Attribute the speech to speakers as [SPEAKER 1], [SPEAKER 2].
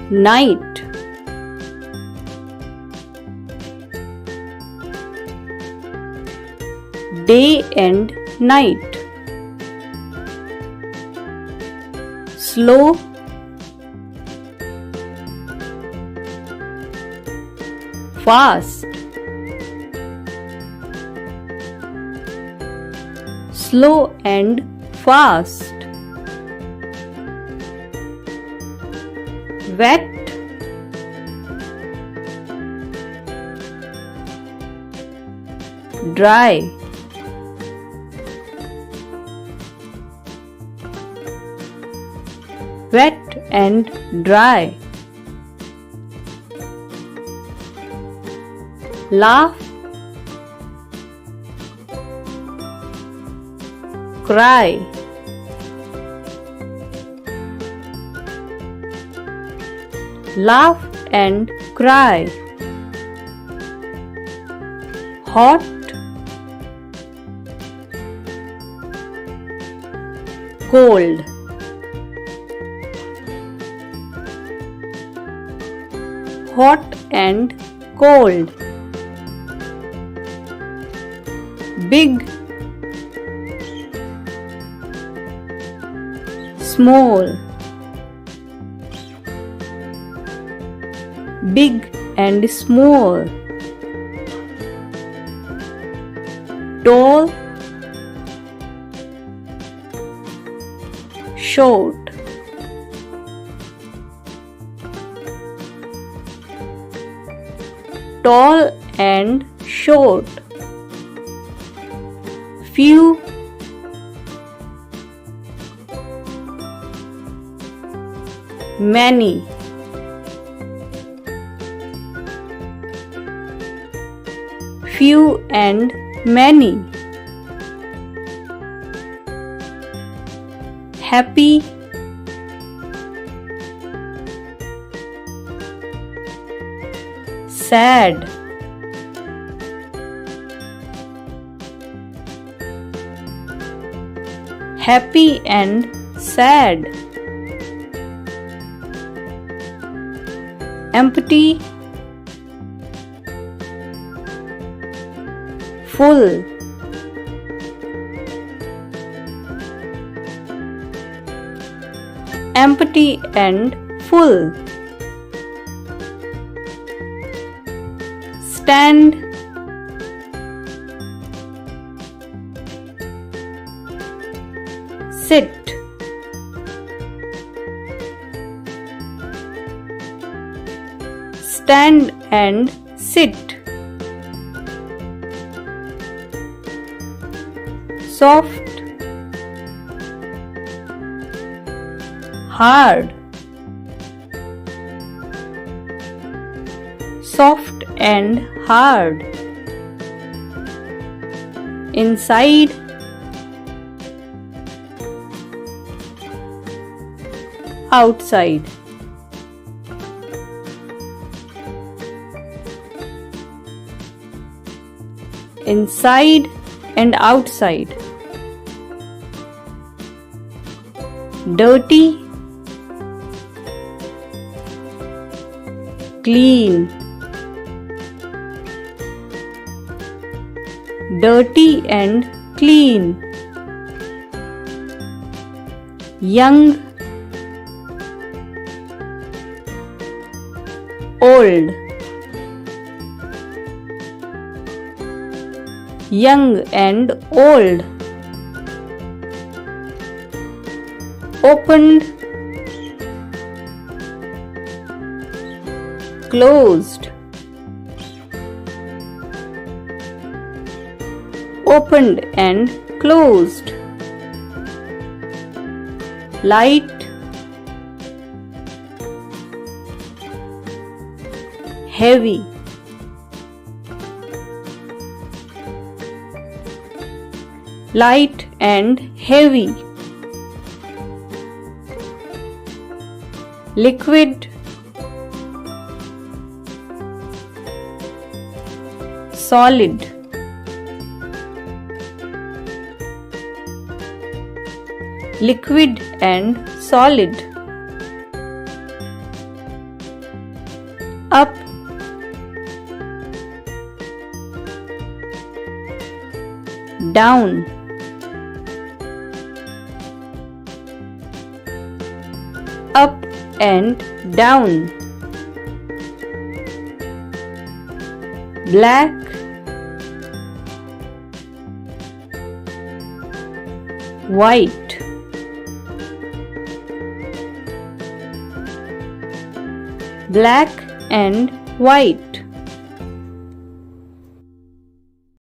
[SPEAKER 1] night, day and night, slow, fast, slow and fast, wet, dry, wet and dry, laugh, cry, laugh and cry, hot, cold, hot and cold, big, small, big and small, tall, short, tall and short, few, many, few and many, happy, sad, happy and sad, empty, full, empty and full, stand, sit, stand and sit, soft, hard, soft and hard, inside, outside, inside and outside, dirty, clean, dirty and clean, young, old, young and old, opened, closed, opened and closed, light, heavy, light and heavy, liquid, solid, liquid and solid, up, down, up and down, black, white, black and white,